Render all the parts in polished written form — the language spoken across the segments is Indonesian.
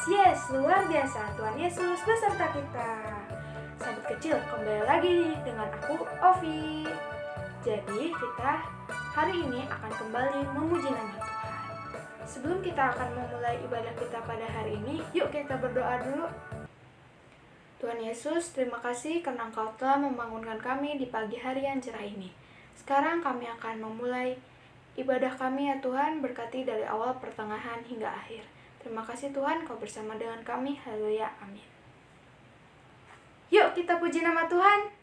Yes, luar biasa. Tuhan Yesus beserta kita. Sahabat kecil, kembali lagi dengan aku, Ovi. Jadi, kita hari ini akan kembali memuji nama Tuhan. Sebelum kita akan memulai ibadah kita pada hari ini, yuk kita berdoa dulu. Tuhan Yesus, terima kasih karena Engkau telah membangunkan kami di pagi hari yang cerah ini. Sekarang kami akan memulai ibadah kami ya Tuhan, berkati dari awal, pertengahan, hingga akhir. Terima kasih Tuhan, Kau bersama dengan kami. Haleluya, amin. Yuk kita puji nama Tuhan.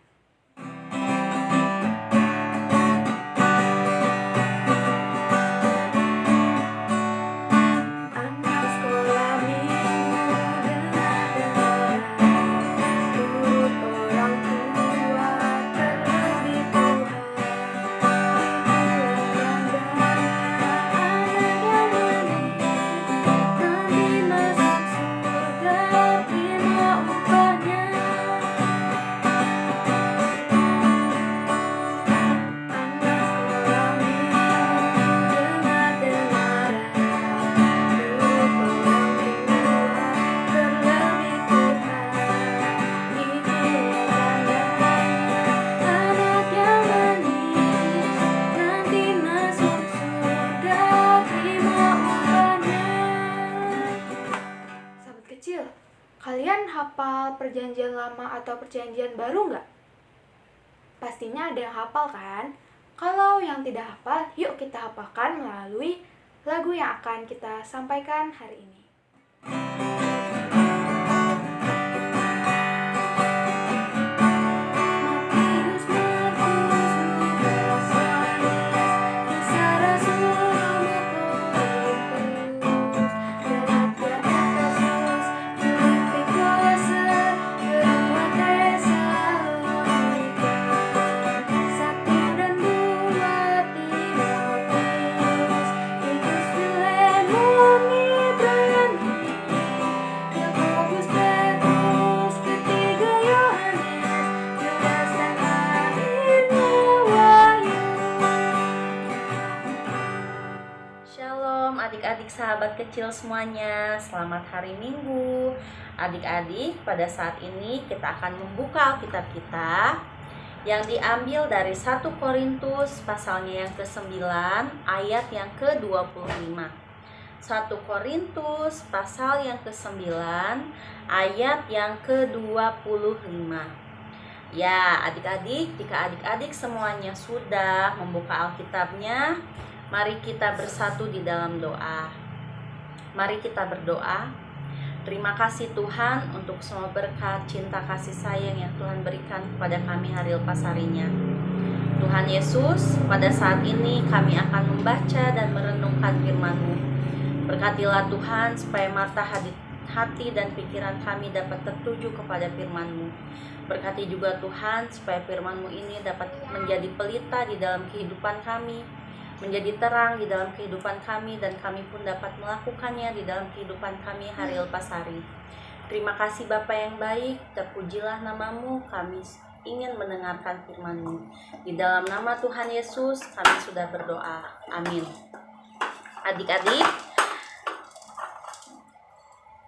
Kalian hafal perjanjian lama atau perjanjian baru nggak? Pastinya ada yang hafal kan? Kalau yang tidak hafal, yuk kita hafalkan melalui lagu yang akan kita sampaikan hari ini. Adik-adik sahabat kecil semuanya, selamat hari Minggu. Adik-adik, pada saat ini kita akan membuka Alkitab kita yang diambil dari 1 Korintus pasalnya yang ke-9 ayat yang ke-25. 1 Korintus pasal yang ke-9 ayat yang ke-25. Ya, adik-adik, jika adik-adik semuanya sudah membuka Alkitabnya, mari kita bersatu di dalam doa. Mari kita berdoa. Terima kasih Tuhan untuk semua berkat, cinta, kasih sayang yang Tuhan berikan kepada kami hari lepas harinya. Tuhan Yesus, pada saat ini kami akan membaca dan merenungkan firman-Mu. Berkatilah Tuhan supaya mata hati dan pikiran kami dapat tertuju kepada firman-Mu. Berkati juga Tuhan supaya firman-Mu ini dapat menjadi pelita di dalam kehidupan kami, menjadi terang di dalam kehidupan kami, dan kami pun dapat melakukannya di dalam kehidupan kami hari lepas hari. Terima kasih Bapa yang baik, terpujilah nama-Mu, kami ingin mendengarkan firman-Mu. Di dalam nama Tuhan Yesus kami sudah berdoa, amin. Adik-adik,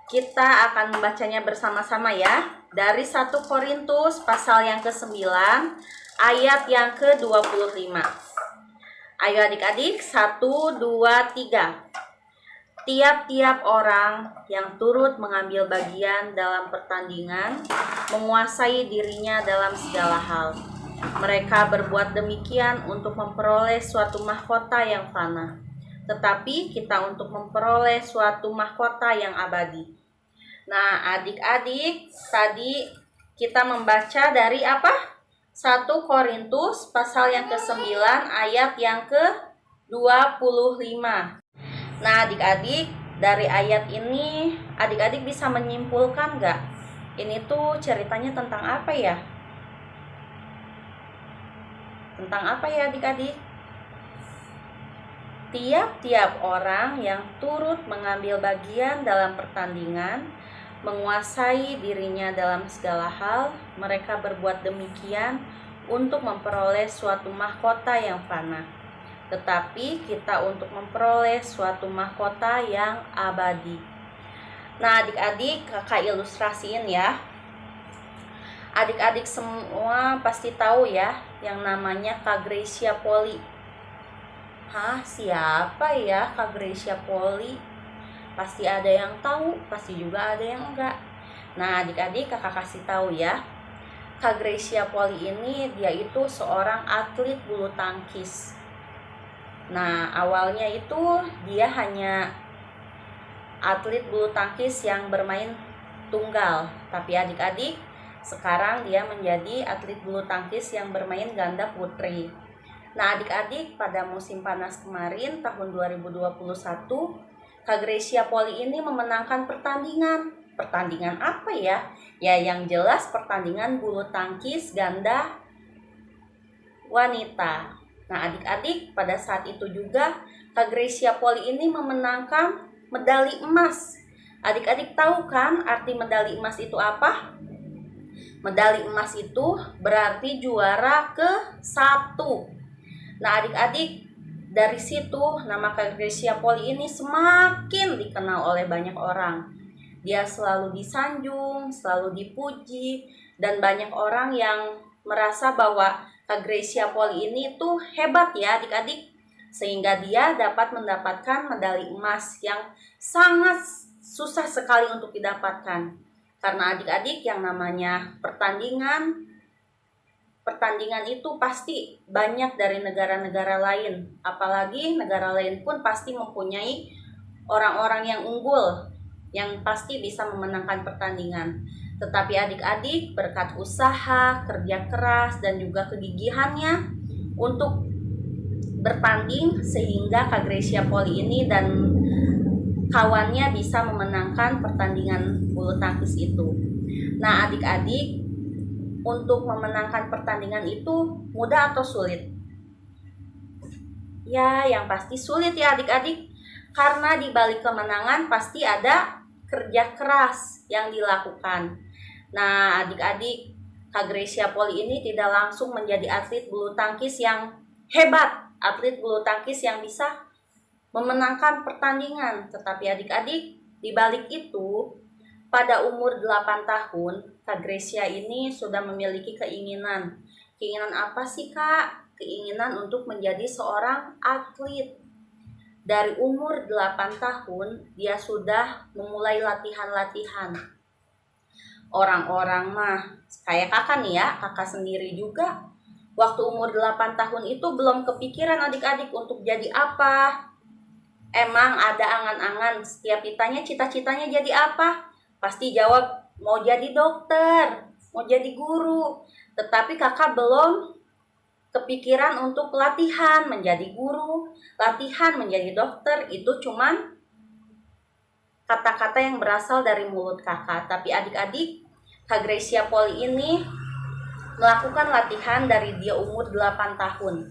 kita akan membacanya bersama-sama ya, dari 1 Korintus pasal yang ke-9 ayat yang ke-25. Ayo adik-adik, 1, 2, 3. Tiap-tiap orang yang turut mengambil bagian dalam pertandingan menguasai dirinya dalam segala hal. Mereka berbuat demikian untuk memperoleh suatu mahkota yang fana, tetapi kita untuk memperoleh suatu mahkota yang abadi. Nah, adik-adik, tadi kita membaca dari apa? 1 Korintus pasal yang ke-9 ayat yang ke-25. Nah adik-adik, dari ayat ini adik-adik bisa menyimpulkan gak? Ini tuh ceritanya tentang apa ya? Tentang apa ya adik-adik? Tiap-tiap orang yang turut mengambil bagian dalam pertandingan menguasai dirinya dalam segala hal, mereka berbuat demikian untuk memperoleh suatu mahkota yang fana. Tetapi kita untuk memperoleh suatu mahkota yang abadi. Nah, adik-adik kakak ilustrasiin ya. Adik-adik semua pasti tahu ya yang namanya Kak Gracia Poli. Hah, siapa ya Kak Gracia Poli? Pasti ada yang tahu, pasti juga ada yang enggak. Nah, adik-adik kakak kasih tahu ya. Kak Gracia Poli ini dia itu seorang atlet bulu tangkis. Nah, awalnya itu dia hanya atlet bulu tangkis yang bermain tunggal. Tapi adik-adik, sekarang dia menjadi atlet bulu tangkis yang bermain ganda putri. Nah, adik-adik, pada musim panas kemarin tahun 2021, Kak Gracia Poli ini memenangkan pertandingan. Pertandingan apa ya? Ya, yang jelas pertandingan bulu tangkis ganda wanita. Nah, adik-adik, pada saat itu juga Kak Gracia Poli ini memenangkan medali emas. Adik-adik tahu kan arti medali emas itu apa? Medali emas itu berarti juara ke-1. Nah, adik-adik, dari situ nama Kak Gracia Poli ini semakin dikenal oleh banyak orang. Dia selalu disanjung, selalu dipuji, dan banyak orang yang merasa bahwa Kak Gracia Poli ini tuh hebat ya adik-adik, sehingga dia dapat mendapatkan medali emas yang sangat susah sekali untuk didapatkan. Karena adik-adik, yang namanya pertandingan itu pasti banyak dari negara-negara lain. Apalagi negara lain pun pasti mempunyai orang-orang yang unggul, yang pasti bisa memenangkan pertandingan. Tetapi adik-adik, berkat usaha, kerja keras, dan juga kegigihannya untuk bertanding, sehingga Kak Gracia Poli ini dan kawannya bisa memenangkan pertandingan bulu tangkis itu. Nah, adik-adik, untuk memenangkan pertandingan itu mudah atau sulit? Ya, yang pasti sulit ya adik-adik. Karena di balik kemenangan pasti ada kerja keras yang dilakukan. Nah, adik-adik, Kak Gracia Poli ini tidak langsung menjadi atlet bulu tangkis yang hebat, atlet bulu tangkis yang bisa memenangkan pertandingan. Tetapi adik-adik, di balik itu, pada umur 8 tahun, Kak Gracia ini sudah memiliki keinginan. Keinginan apa sih, Kak? Keinginan untuk menjadi seorang atlet. Dari umur 8 tahun, dia sudah memulai latihan-latihan. Orang-orang mah, kayak kakak nih ya, kakak sendiri juga. Waktu umur 8 tahun itu belum kepikiran adik-adik untuk jadi apa. Emang ada angan-angan, setiap ditanya cita-citanya jadi apa? Pasti jawab, mau jadi dokter, mau jadi guru. Tetapi kakak belum kepikiran untuk latihan menjadi guru, latihan menjadi dokter. Itu cuman kata-kata yang berasal dari mulut kakak. Tapi adik-adik, Kak Gracia Poli ini melakukan latihan dari dia umur 8 tahun.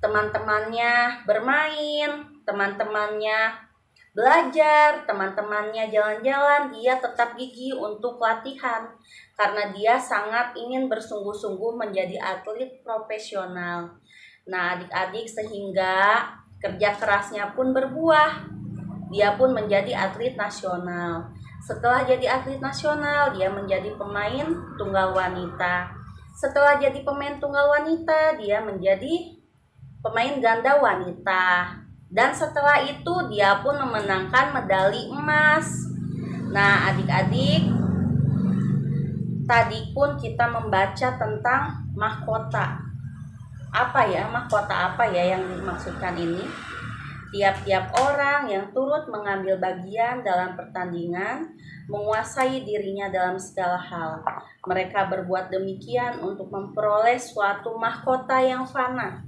Teman-temannya bermain, teman-temannya belajar, teman-temannya jalan-jalan, dia tetap gigih untuk latihan karena dia sangat ingin bersungguh-sungguh menjadi atlet profesional. Nah, adik-adik, sehingga kerja kerasnya pun berbuah. Dia pun menjadi atlet nasional. Setelah jadi atlet nasional, dia menjadi pemain tunggal wanita. Setelah jadi pemain tunggal wanita, dia menjadi pemain ganda wanita. Dan setelah itu dia pun memenangkan medali emas. Nah, adik-adik, tadi pun kita membaca tentang mahkota. Mahkota apa ya yang dimaksudkan ini? Tiap-tiap orang yang turut mengambil bagian dalam pertandingan menguasai dirinya dalam segala hal. Mereka berbuat demikian untuk memperoleh suatu mahkota yang fana.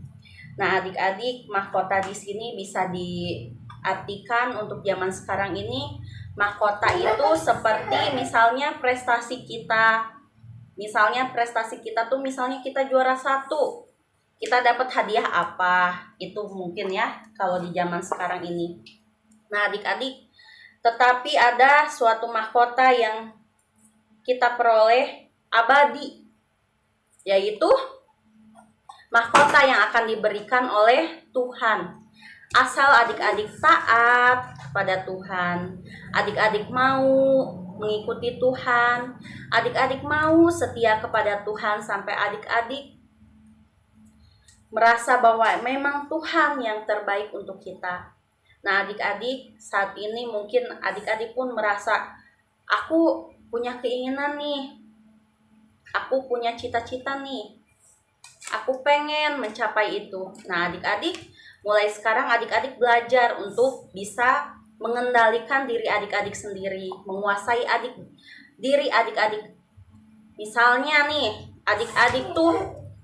Nah, adik-adik, mahkota di sini bisa diartikan untuk zaman sekarang ini. Mahkota itu seperti misalnya prestasi kita. Misalnya prestasi kita tuh misalnya kita juara 1. Kita dapat hadiah apa? Itu mungkin ya kalau di zaman sekarang ini. Nah, adik-adik, tetapi ada suatu mahkota yang kita peroleh abadi, yaitu mahkota yang akan diberikan oleh Tuhan. Asal adik-adik taat pada Tuhan, adik-adik mau mengikuti Tuhan, adik-adik mau setia kepada Tuhan sampai adik-adik merasa bahwa memang Tuhan yang terbaik untuk kita. Nah, adik-adik saat ini mungkin adik-adik pun merasa, aku punya keinginan nih, aku punya cita-cita nih, aku pengen mencapai itu. Nah, adik-adik mulai sekarang adik-adik belajar untuk bisa mengendalikan diri adik-adik sendiri, menguasai diri adik-adik. Misalnya nih, adik-adik tuh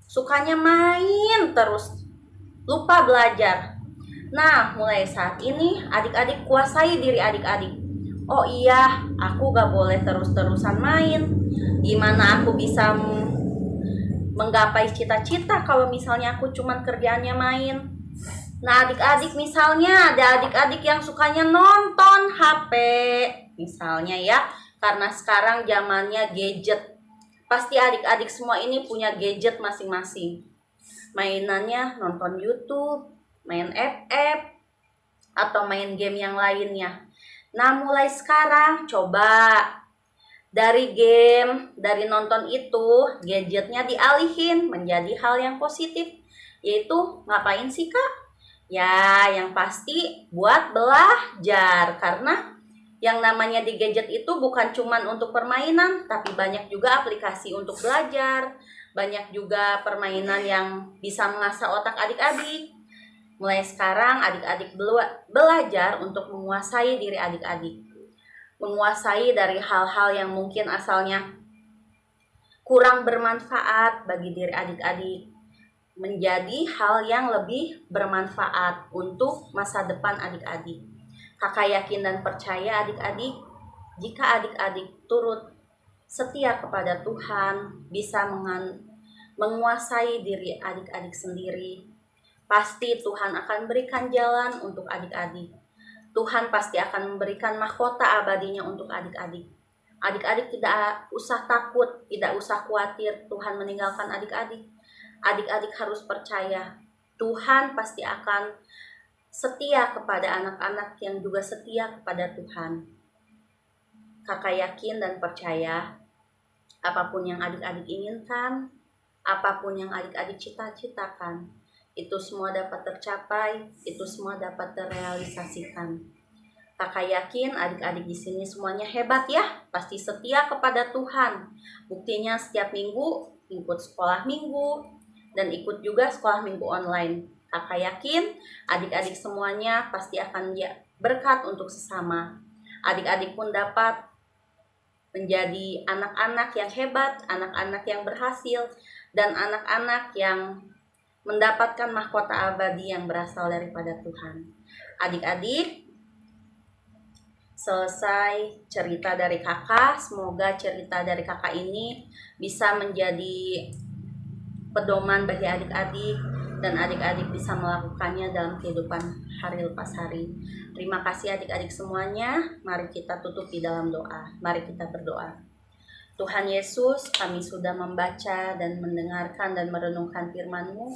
sukanya main terus, lupa belajar. Nah, mulai saat ini adik-adik kuasai diri adik-adik. Oh iya, aku gak boleh terus-terusan main. Gimana aku bisa menggapai cita-cita kalau misalnya aku cuman kerjaannya main? Nah, adik-adik misalnya ada adik-adik yang sukanya nonton HP, misalnya ya, karena sekarang zamannya gadget. Pasti adik-adik semua ini punya gadget masing-masing. Mainannya nonton YouTube, main FF, atau main game yang lainnya. Nah, mulai sekarang coba dari game, dari nonton itu, gadgetnya dialihin menjadi hal yang positif. Yaitu, ngapain sih Kak? Ya, yang pasti buat belajar. Karena yang namanya di gadget itu bukan cuma untuk permainan, tapi banyak juga aplikasi untuk belajar. Banyak juga permainan yang bisa mengasah otak adik-adik. Mulai sekarang adik-adik belajar untuk menguasai diri adik-adik. Menguasai dari hal-hal yang mungkin asalnya kurang bermanfaat bagi diri adik-adik, menjadi hal yang lebih bermanfaat untuk masa depan adik-adik. Kakak yakin dan percaya adik-adik, jika adik-adik turut setia kepada Tuhan, bisa menguasai diri adik-adik sendiri, pasti Tuhan akan berikan jalan untuk adik-adik. Tuhan pasti akan memberikan mahkota abadinya untuk adik-adik. Adik-adik tidak usah takut, tidak usah khawatir Tuhan meninggalkan adik-adik. Adik-adik harus percaya, Tuhan pasti akan setia kepada anak-anak yang juga setia kepada Tuhan. Kakak yakin dan percaya, apapun yang adik-adik inginkan, apapun yang adik-adik cita-citakan, itu semua dapat tercapai, itu semua dapat terrealisasikan. Kakak yakin adik-adik di sini semuanya hebat ya, pasti setia kepada Tuhan. Buktinya setiap minggu ikut sekolah minggu, dan ikut juga sekolah minggu online. Kakak yakin adik-adik semuanya pasti akan berkat untuk sesama. Adik-adik pun dapat menjadi anak-anak yang hebat, anak-anak yang berhasil, dan anak-anak yang mendapatkan mahkota abadi yang berasal daripada Tuhan. Adik-adik, selesai cerita dari kakak. Semoga cerita dari kakak ini bisa menjadi pedoman bagi adik-adik, dan adik-adik bisa melakukannya dalam kehidupan hari lepas hari. Terima kasih adik-adik semuanya. Mari kita tutup di dalam doa. Mari kita berdoa. Tuhan Yesus, kami sudah membaca dan mendengarkan dan merenungkan firman-Mu.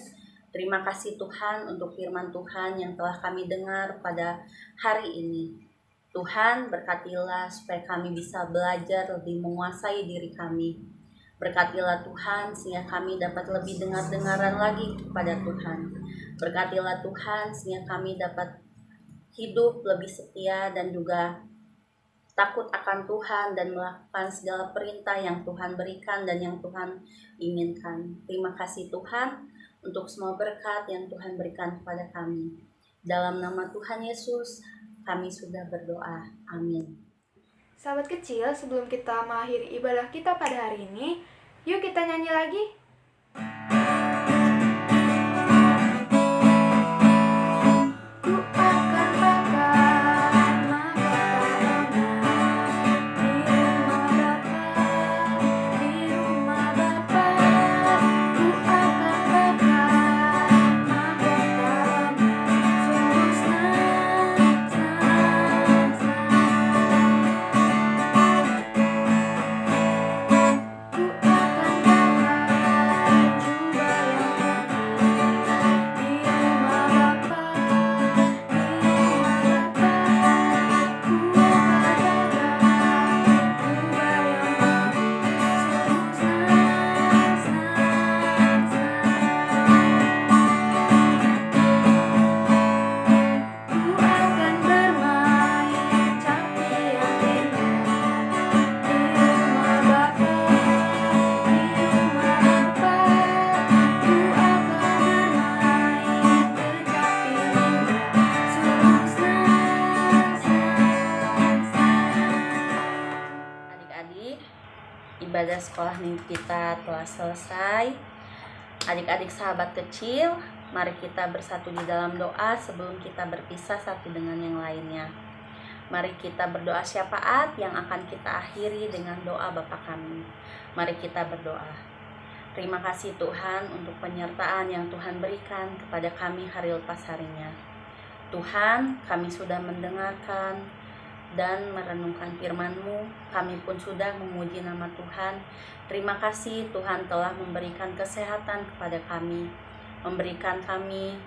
Terima kasih Tuhan untuk firman Tuhan yang telah kami dengar pada hari ini. Tuhan, berkatilah supaya kami bisa belajar lebih menguasai diri kami. Berkatilah Tuhan sehingga kami dapat lebih dengar-dengaran lagi kepada Tuhan. Berkatilah Tuhan sehingga kami dapat hidup lebih setia dan juga takut akan Tuhan dan melakukan segala perintah yang Tuhan berikan dan yang Tuhan inginkan. Terima kasih Tuhan untuk semua berkat yang Tuhan berikan kepada kami. Dalam nama Tuhan Yesus, kami sudah berdoa. Amin. Sahabat kecil, sebelum kita mengakhiri ibadah kita pada hari ini, yuk kita nyanyi lagi. Ku akan bakar mahkota emas di rumah Bapa. Ku akan bakar mahkota emas sungguh senang. Ku akan bakar ibadah sekolah minggu kita telah selesai. Adik-adik sahabat kecil, mari kita bersatu di dalam doa sebelum kita berpisah satu dengan yang lainnya. Mari kita berdoa syafaat yang akan kita akhiri dengan doa Bapa kami. Mari kita berdoa. Terima kasih Tuhan untuk penyertaan yang Tuhan berikan kepada kami hari lepas harinya. Tuhan, kami sudah mendengarkan dan merenungkan firman-Mu. Kami pun sudah memuji nama Tuhan. Terima kasih Tuhan telah memberikan kesehatan kepada kami, memberikan kami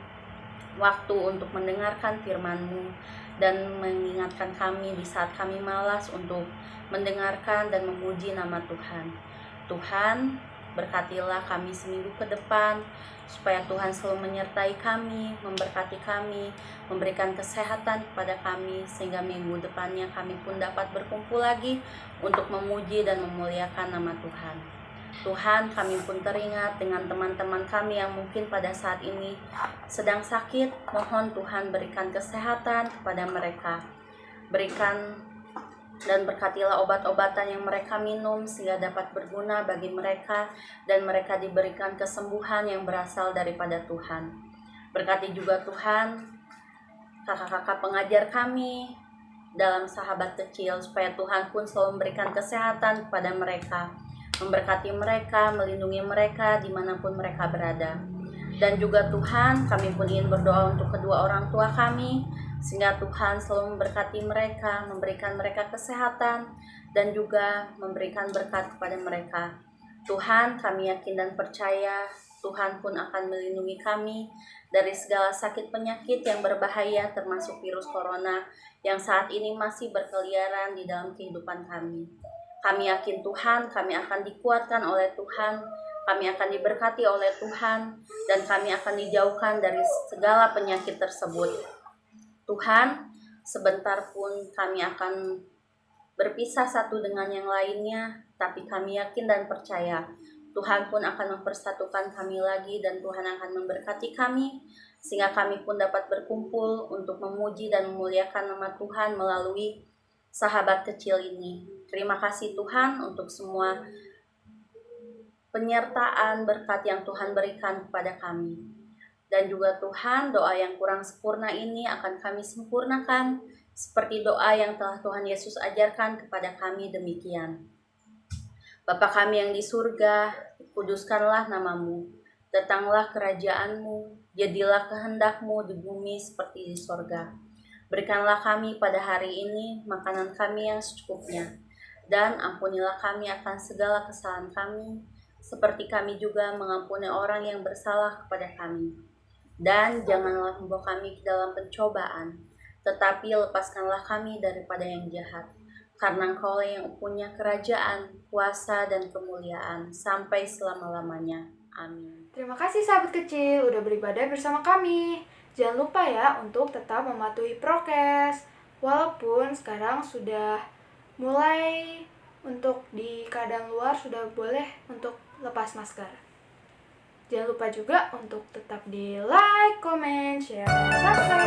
waktu untuk mendengarkan firman-Mu, dan mengingatkan kami di saat kami malas untuk mendengarkan dan memuji nama Tuhan. Tuhan, berkatilah kami seminggu ke depan, supaya Tuhan selalu menyertai kami, memberkati kami, memberikan kesehatan kepada kami, sehingga minggu depannya kami pun dapat berkumpul lagi untuk memuji dan memuliakan nama Tuhan. Tuhan, kami pun teringat dengan teman-teman kami yang mungkin pada saat ini sedang sakit. Mohon Tuhan berikan kesehatan kepada mereka. Berikan dan berkatilah obat-obatan yang mereka minum sehingga dapat berguna bagi mereka dan mereka diberikan kesembuhan yang berasal daripada Tuhan. Berkati juga Tuhan kakak-kakak pengajar kami dalam sahabat kecil, supaya Tuhan pun selalu memberikan kesehatan kepada mereka, memberkati mereka, melindungi mereka dimanapun mereka berada. Dan juga Tuhan, kami pun ingin berdoa untuk kedua orang tua kami, sehingga Tuhan selalu memberkati mereka, memberikan mereka kesehatan, dan juga memberikan berkat kepada mereka. Tuhan, kami yakin dan percaya Tuhan pun akan melindungi kami dari segala sakit penyakit yang berbahaya, termasuk virus corona yang saat ini masih berkeliaran di dalam kehidupan kami. Kami yakin Tuhan, kami akan dikuatkan oleh Tuhan, kami akan diberkati oleh Tuhan, dan kami akan dijauhkan dari segala penyakit tersebut. Tuhan, sebentar pun kami akan berpisah satu dengan yang lainnya, tapi kami yakin dan percaya Tuhan pun akan mempersatukan kami lagi, dan Tuhan akan memberkati kami, sehingga kami pun dapat berkumpul untuk memuji dan memuliakan nama Tuhan melalui sahabat kecil ini. Terima kasih Tuhan untuk semua penyertaan berkat yang Tuhan berikan kepada kami. Dan juga Tuhan, doa yang kurang sempurna ini akan kami sempurnakan seperti doa yang telah Tuhan Yesus ajarkan kepada kami demikian. Bapa kami yang di surga, kuduskanlah namamu, datanglah kerajaan-Mu, jadilah kehendak-Mu di bumi seperti di sorga. Berikanlah kami pada hari ini makanan kami yang secukupnya, dan ampunilah kami akan segala kesalahan kami, seperti kami juga mengampuni orang yang bersalah kepada kami. Dan janganlah membawa kami ke dalam pencobaan, tetapi lepaskanlah kami daripada yang jahat. Karena Engkau yang punya kerajaan, kuasa, dan kemuliaan sampai selama-lamanya. Amin. Terima kasih sahabat kecil udah beribadah bersama kami. Jangan lupa ya untuk tetap mematuhi prokes. Walaupun sekarang sudah mulai untuk di keadaan luar sudah boleh untuk lepas masker. Jangan lupa juga untuk tetap di like, comment, share, dan subscribe.